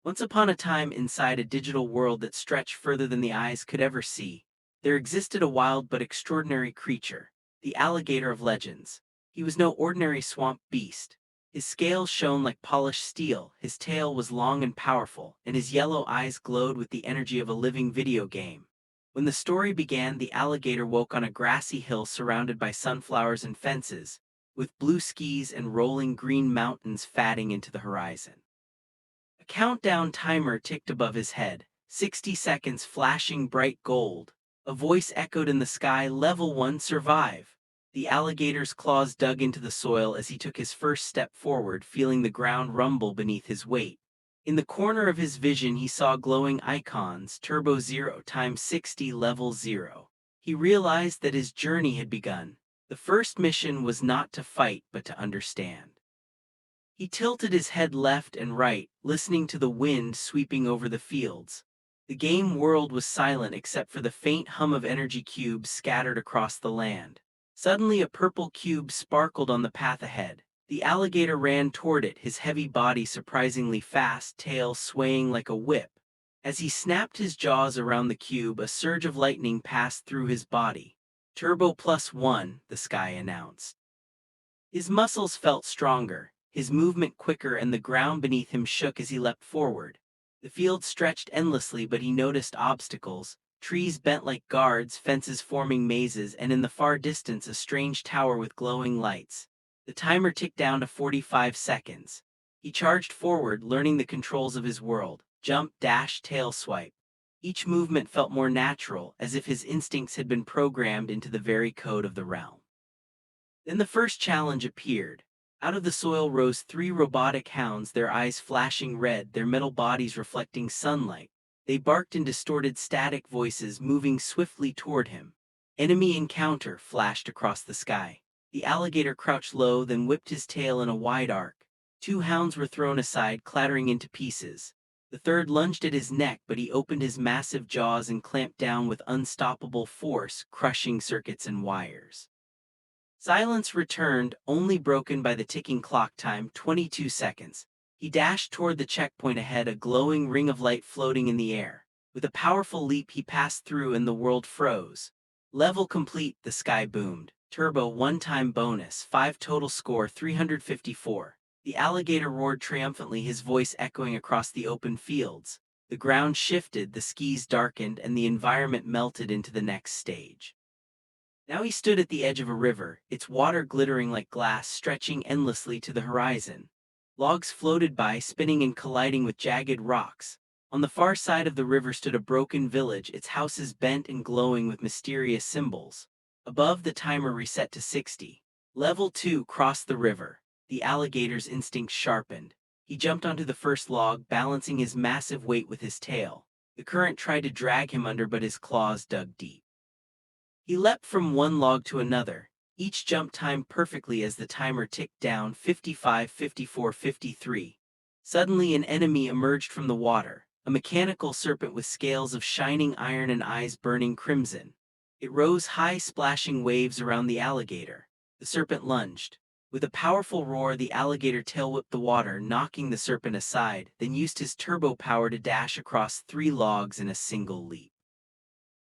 Once upon a time, inside a digital world that stretched further than the eyes could ever see, there existed a wild but extraordinary creature, the alligator of legends. He was no ordinary swamp beast. His scales shone like polished steel, his tail was long and powerful, and his yellow eyes glowed with the energy of a living video game. When the story began, the alligator woke on a grassy hill surrounded by sunflowers and fences, with blue skies and rolling green mountains fading into the horizon. A countdown timer ticked above his head, 60 seconds flashing bright gold. A voice echoed in the sky, "Level 1, survive." The alligator's claws dug into the soil as he took his first step forward, feeling the ground rumble beneath his weight. In the corner of his vision he saw glowing icons, Turbo 0 times 60 level 0. He realized that his journey had begun. The first mission was not to fight but to understand. He tilted his head left and right, listening to the wind sweeping over the fields. The game world was silent except for the faint hum of energy cubes scattered across the land. Suddenly a purple cube sparkled on the path ahead. The alligator ran toward it, his heavy body surprisingly fast, tail swaying like a whip. As he snapped his jaws around the cube, a surge of lightning passed through his body. "Turbo +1, the sky announced. His muscles felt stronger, his movement quicker, and the ground beneath him shook as he leapt forward. The field stretched endlessly, but he noticed obstacles, trees bent like guards, fences forming mazes, and in the far distance a strange tower with glowing lights. The timer ticked down to 45 seconds. He charged forward, learning the controls of his world: jump, dash, tail swipe. Each movement felt more natural, as if his instincts had been programmed into the very code of the realm. Then the first challenge appeared. Out of the soil rose three robotic hounds, their eyes flashing red, their metal bodies reflecting sunlight. They barked in distorted static voices, moving swiftly toward him. "Enemy encounter," flashed across the sky. The alligator crouched low, then whipped his tail in a wide arc. Two hounds were thrown aside, clattering into pieces. The third lunged at his neck, but he opened his massive jaws and clamped down with unstoppable force, crushing circuits and wires. Silence returned, only broken by the ticking clock time, 22 seconds. He dashed toward the checkpoint ahead, a glowing ring of light floating in the air. With a powerful leap he passed through and the world froze. "Level complete," the sky boomed. "Turbo one-time bonus, 5 total score 354. The alligator roared triumphantly, his voice echoing across the open fields. The ground shifted, the skis darkened, and the environment melted into the next stage. Now he stood at the edge of a river, its water glittering like glass, stretching endlessly to the horizon. Logs floated by, spinning and colliding with jagged rocks. On the far side of the river stood a broken village, its houses bent and glowing with mysterious symbols. Above, the timer reset to 60. Level 2 crossed the river. The alligator's instincts sharpened. He jumped onto the first log, balancing his massive weight with his tail. The current tried to drag him under, but his claws dug deep. He leapt from one log to another, each jump timed perfectly as the timer ticked down, 55, 54, 53. Suddenly an enemy emerged from the water, a mechanical serpent with scales of shining iron and eyes burning crimson. It rose high, splashing waves around the alligator. The serpent lunged. With a powerful roar, the alligator tail-whipped the water, knocking the serpent aside, then used his turbo power to dash across 3 logs in a single leap.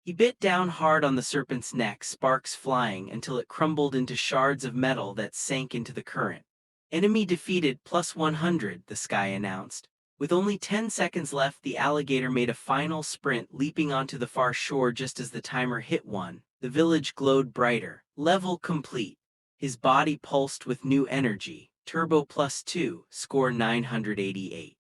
He bit down hard on the serpent's neck, sparks flying, until it crumbled into shards of metal that sank into the current. "Enemy defeated, +100, the sky announced. With only 10 seconds left, the alligator made a final sprint, leaping onto the far shore just as the timer hit 1. The village glowed brighter. Level complete. His body pulsed with new energy. Turbo +2, score 988.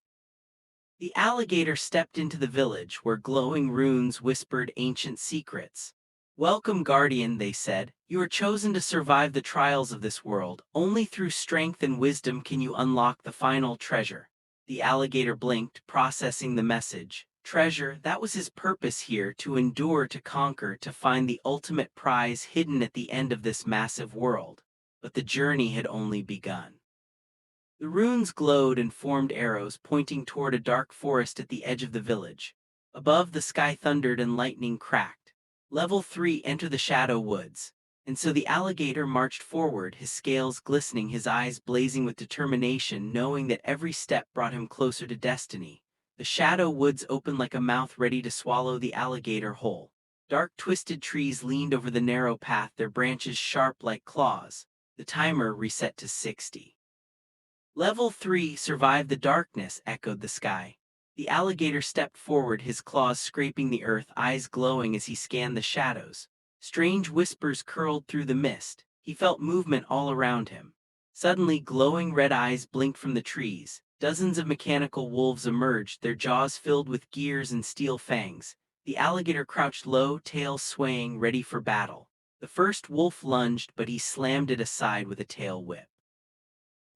The alligator stepped into the village, where glowing runes whispered ancient secrets. "Welcome, Guardian," they said. "You are chosen to survive the trials of this world. Only through strength and wisdom can you unlock the final treasure." The alligator blinked, processing the message. Treasure, that was his purpose here: to endure, to conquer, to find the ultimate prize hidden at the end of this massive world. But the journey had only begun. The runes glowed and formed arrows pointing toward a dark forest at the edge of the village. Above, the sky thundered and lightning cracked. "Level 3, enter the Shadow Woods." And so the alligator marched forward, his scales glistening, his eyes blazing with determination, knowing that every step brought him closer to destiny. The shadow woods opened like a mouth ready to swallow the alligator whole. Dark twisted trees leaned over the narrow path, their branches sharp like claws. The timer reset to 60. Level 3, survive the darkness, echoed the sky. The alligator stepped forward, his claws scraping the earth, eyes glowing as he scanned the shadows. Strange whispers curled through the mist. He felt movement all around him. Suddenly, glowing red eyes blinked from the trees. Dozens of mechanical wolves emerged, their jaws filled with gears and steel fangs. The alligator crouched low, tail swaying, ready for battle. The first wolf lunged, but he slammed it aside with a tail whip.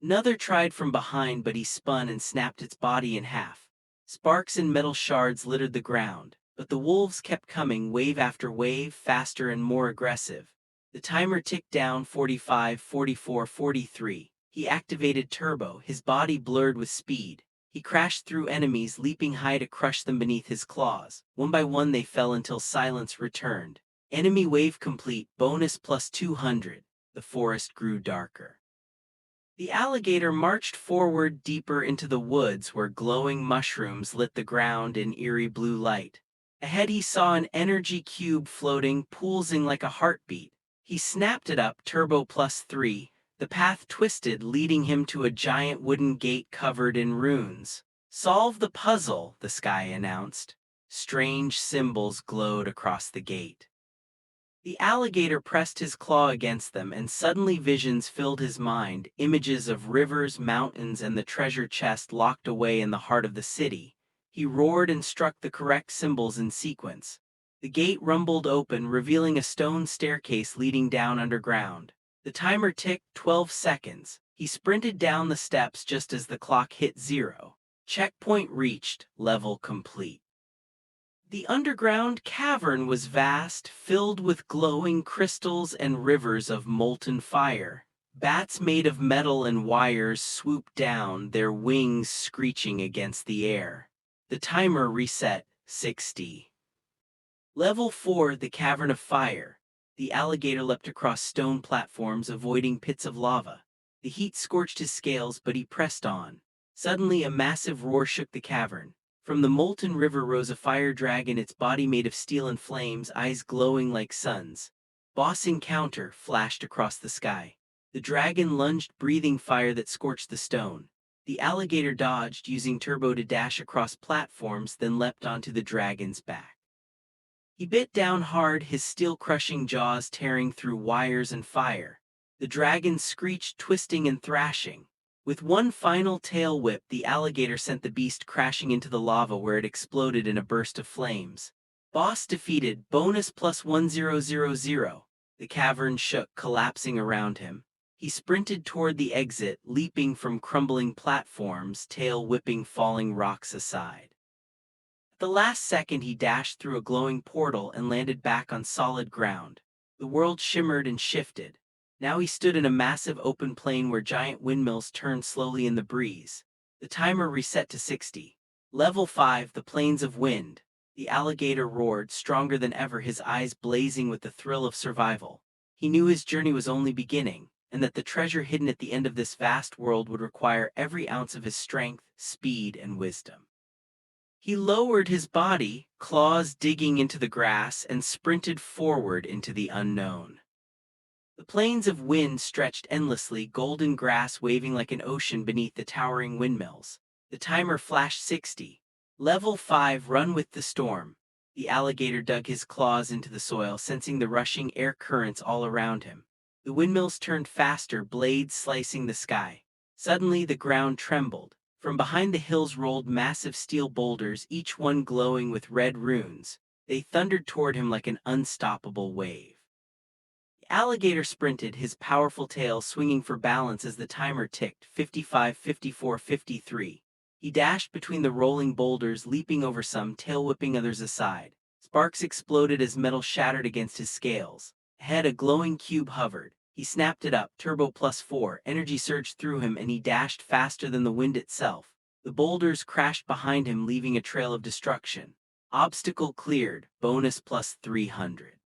Another tried from behind, but he spun and snapped its body in half. Sparks and metal shards littered the ground, but the wolves kept coming, wave after wave, faster and more aggressive. The timer ticked down, 45, 44, 43. He activated turbo, his body blurred with speed. He crashed through enemies, leaping high to crush them beneath his claws. One by one they fell until silence returned. Enemy wave complete, bonus plus 200. The forest grew darker. The alligator marched forward deeper into the woods where glowing mushrooms lit the ground in eerie blue light. Ahead he saw an energy cube floating, pulsing like a heartbeat. He snapped it up, turbo plus 3. The path twisted, leading him to a giant wooden gate covered in runes. Solve the puzzle, the sky announced. Strange symbols glowed across the gate. The alligator pressed his claw against them, and suddenly visions filled his mind, images of rivers, mountains, and the treasure chest locked away in the heart of the city. He roared and struck the correct symbols in sequence. The gate rumbled open, revealing a stone staircase leading down underground. The timer ticked, 12 seconds. He sprinted down the steps just as the clock hit 0. Checkpoint reached, level complete. The underground cavern was vast, filled with glowing crystals and rivers of molten fire. Bats made of metal and wires swooped down, their wings screeching against the air. The timer reset, 60. Level 4, the Cavern of Fire. The alligator leapt across stone platforms, avoiding pits of lava. The heat scorched his scales, but he pressed on. Suddenly, a massive roar shook the cavern. From the molten river rose a fire dragon, its body made of steel and flames, eyes glowing like suns. Boss encounter flashed across the sky. The dragon lunged, breathing fire that scorched the stone. The alligator dodged, using turbo to dash across platforms, then leapt onto the dragon's back. He bit down hard, his steel-crushing jaws tearing through wires and fire. The dragon screeched, twisting and thrashing. With one final tail whip, the alligator sent the beast crashing into the lava, where it exploded in a burst of flames. Boss defeated, bonus plus 1000. The cavern shook, collapsing around him. He sprinted toward the exit, leaping from crumbling platforms, tail whipping falling rocks aside. At the last second, he dashed through a glowing portal and landed back on solid ground. The world shimmered and shifted. Now he stood in a massive open plain where giant windmills turned slowly in the breeze. The timer reset to 60. Level 5, the Plains of Wind. The alligator roared, stronger than ever, his eyes blazing with the thrill of survival. He knew his journey was only beginning, and that the treasure hidden at the end of this vast world would require every ounce of his strength, speed, and wisdom. He lowered his body, claws digging into the grass, and sprinted forward into the unknown. The plains of wind stretched endlessly, golden grass waving like an ocean beneath the towering windmills. The timer flashed 60. Level 5, run with the storm. The alligator dug his claws into the soil, sensing the rushing air currents all around him. The windmills turned faster, blades slicing the sky. Suddenly the ground trembled. From behind the hills rolled massive steel boulders, each one glowing with red runes. They thundered toward him like an unstoppable wave. The alligator sprinted, his powerful tail swinging for balance as the timer ticked, 55, 54, 53. He dashed between the rolling boulders, leaping over some, tail whipping others aside. Sparks exploded as metal shattered against his scales. Ahead, a glowing cube hovered. He snapped it up, turbo plus 4, energy surged through him, and he dashed faster than the wind itself. The boulders crashed behind him, leaving a trail of destruction. Obstacle cleared, bonus plus 300.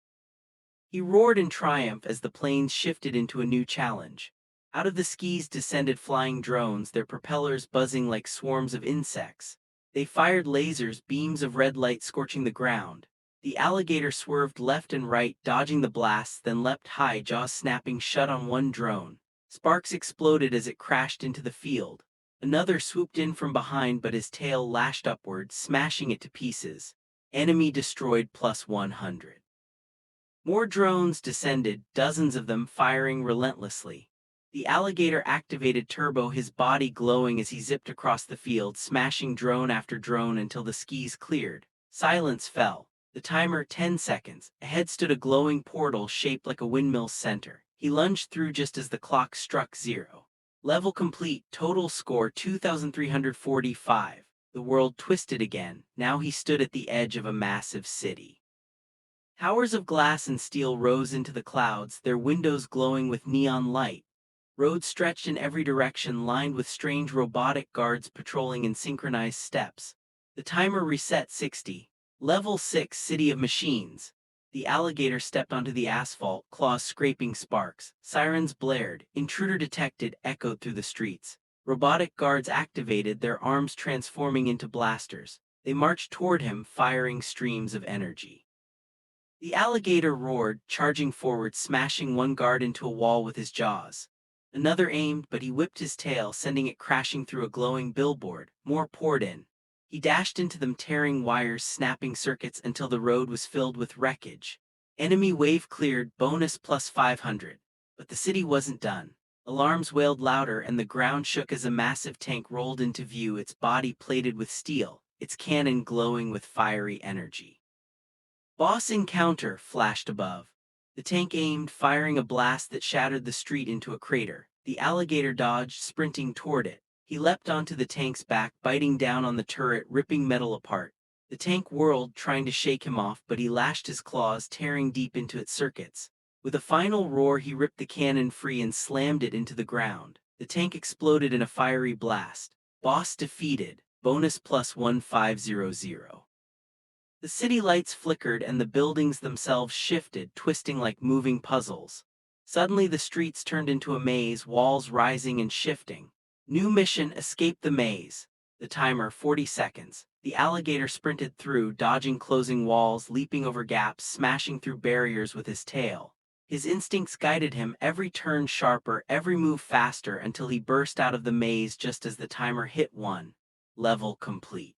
He roared in triumph as the planes shifted into a new challenge. Out of the skis descended flying drones, their propellers buzzing like swarms of insects. They fired lasers, beams of red light scorching the ground. The alligator swerved left and right, dodging the blasts, then leapt high, jaws snapping shut on one drone. Sparks exploded as it crashed into the field. Another swooped in from behind, but his tail lashed upward, smashing it to pieces. Enemy destroyed +100. More drones descended, dozens of them firing relentlessly. The alligator activated turbo, his body glowing as he zipped across the field, smashing drone after drone until the skies cleared. Silence fell. The timer 10 seconds. Ahead stood a glowing portal shaped like a windmill's center. He lunged through just as the clock struck 0. Level complete, total score 2,345. The world twisted again. Now he stood at the edge of a massive city. Towers of glass and steel rose into the clouds, their windows glowing with neon light. Roads stretched in every direction, lined with strange robotic guards patrolling in synchronized steps. The timer reset 60. Level 6, City of Machines. The alligator stepped onto the asphalt, claws scraping sparks. Sirens blared. Intruder detected, echoed through the streets. Robotic guards activated, their arms transforming into blasters. They marched toward him, firing streams of energy. The alligator roared, charging forward, smashing one guard into a wall with his jaws. Another aimed, but he whipped his tail, sending it crashing through a glowing billboard. More poured in. He dashed into them, tearing wires, snapping circuits until the road was filled with wreckage. Enemy wave cleared, bonus +500. But the city wasn't done. Alarms wailed louder and the ground shook as a massive tank rolled into view, its body plated with steel, its cannon glowing with fiery energy. Boss encounter flashed above. The tank aimed, firing a blast that shattered the street into a crater. The alligator dodged, sprinting toward it. He leapt onto the tank's back, biting down on the turret, ripping metal apart. The tank whirled, trying to shake him off, but he lashed his claws, tearing deep into its circuits. With a final roar, he ripped the cannon free and slammed it into the ground. The tank exploded in a fiery blast. Boss defeated. Bonus +1500. The city lights flickered and the buildings themselves shifted, twisting like moving puzzles. Suddenly the streets turned into a maze, walls rising and shifting. New mission: escape the maze. The timer 40 seconds. The alligator sprinted through, dodging closing walls, leaping over gaps, smashing through barriers with his tail. His instincts guided him, every turn sharper, every move faster, until he burst out of the maze just as the timer hit 1. Level complete.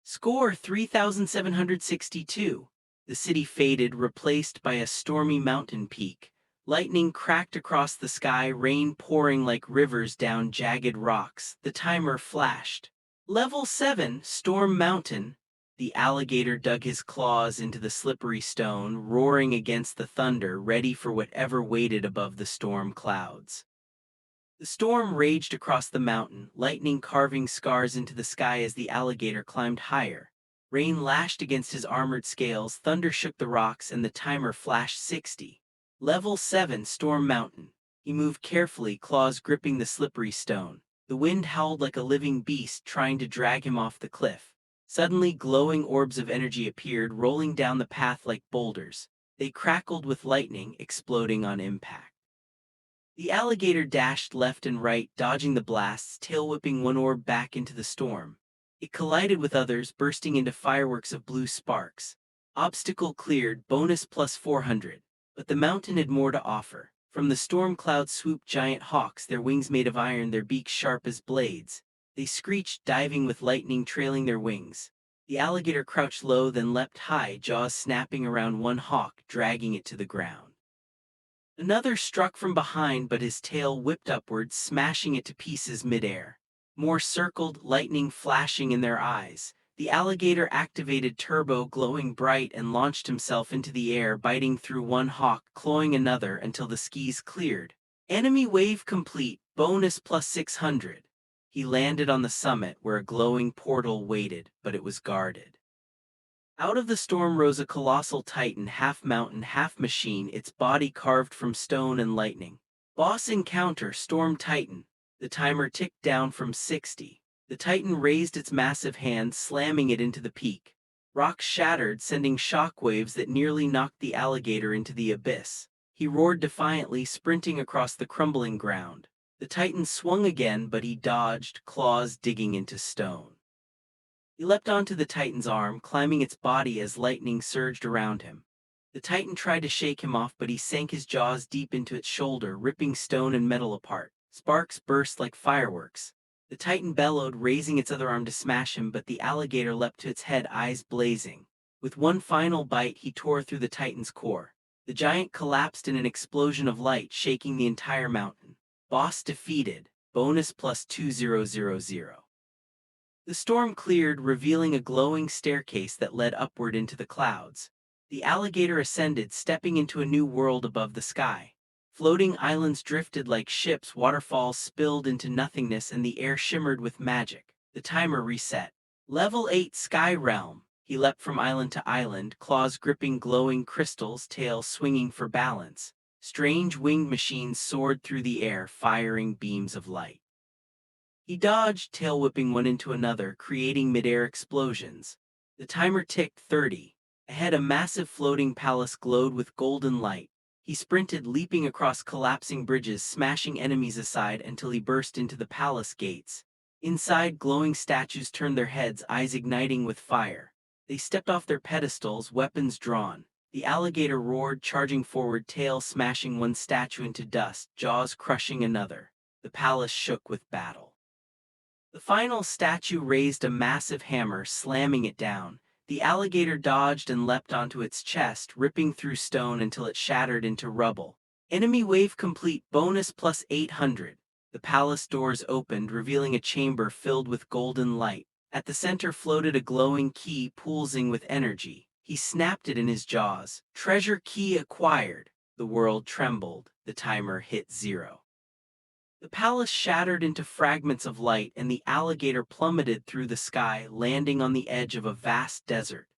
Score 3,762. The city faded, replaced by a stormy mountain peak. Lightning cracked across the sky, rain pouring like rivers down jagged rocks. The timer flashed. Level 7, Storm Mountain. The alligator dug his claws into the slippery stone, roaring against the thunder, ready for whatever waited above the storm clouds. The storm raged across the mountain, lightning carving scars into the sky as the alligator climbed higher. Rain lashed against his armored scales, thunder shook the rocks, and the timer flashed 60. Level 7, Storm Mountain. He moved carefully, claws gripping the slippery stone. The wind howled like a living beast, trying to drag him off the cliff. Suddenly, glowing orbs of energy appeared, rolling down the path like boulders. They crackled with lightning, exploding on impact. The alligator dashed left and right, dodging the blasts, tail whipping one orb back into the storm. It collided with others, bursting into fireworks of blue sparks. Obstacle cleared, bonus +400. But the mountain had more to offer. From the storm clouds swooped giant hawks, their wings made of iron, their beaks sharp as blades. They screeched, diving with lightning trailing their wings. The alligator crouched low, then leapt high, jaws snapping around one hawk, dragging it to the ground. Another struck from behind, but his tail whipped upwards, smashing it to pieces midair. More circled, lightning flashing in their eyes. The alligator activated turbo, glowing bright, and launched himself into the air, biting through one hawk, clawing another until the skies cleared. Enemy wave complete, bonus +600. He landed on the summit where a glowing portal waited, but it was guarded. Out of the storm rose a colossal titan, half mountain, half machine, its body carved from stone and lightning. Boss encounter: Storm Titan. The timer ticked down from 60. The titan raised its massive hand, slamming it into the peak. Rocks shattered, sending shockwaves that nearly knocked the alligator into the abyss. He roared defiantly, sprinting across the crumbling ground. The titan swung again, but he dodged, claws digging into stone. He leapt onto the Titan's arm, climbing its body as lightning surged around him. The Titan tried to shake him off, but he sank his jaws deep into its shoulder, ripping stone and metal apart. Sparks burst like fireworks. The Titan bellowed, raising its other arm to smash him, but the alligator leapt to its head, eyes blazing. With one final bite, he tore through the Titan's core. The giant collapsed in an explosion of light, shaking the entire mountain. Boss defeated. Bonus plus 2000. The storm cleared, revealing a glowing staircase that led upward into the clouds. The alligator ascended, stepping into a new world above the sky. Floating islands drifted like ships, waterfalls spilled into nothingness, and the air shimmered with magic. The timer reset. Level 8 Sky Realm. He leapt from island to island, claws gripping glowing crystals, tail swinging for balance. Strange winged machines soared through the air, firing beams of light. He dodged, tail whipping one into another, creating mid-air explosions. The timer ticked 30. Ahead, a massive floating palace glowed with golden light. He sprinted, leaping across collapsing bridges, smashing enemies aside until he burst into the palace gates. Inside, glowing statues turned their heads, eyes igniting with fire. They stepped off their pedestals, weapons drawn. The alligator roared, charging forward, tail smashing one statue into dust, jaws crushing another. The palace shook with battle. The final statue raised a massive hammer, slamming it down. The alligator dodged and leapt onto its chest, ripping through stone until it shattered into rubble. Enemy wave complete. Bonus plus 800. The palace doors opened, revealing a chamber filled with golden light. At the center floated a glowing key, pulsing with energy. He snapped it in his jaws. Treasure key acquired. The world trembled. The timer hit 0. The palace shattered into fragments of light, and the alligator plummeted through the sky, landing on the edge of a vast desert.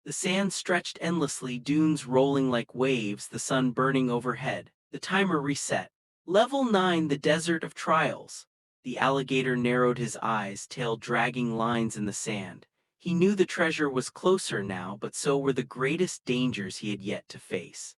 The sand stretched endlessly, dunes rolling like waves, the sun burning overhead. The timer reset. Level 9 The Desert of Trials. The alligator narrowed his eyes, tail dragging lines in the sand. He knew the treasure was closer now, but so were the greatest dangers he had yet to face.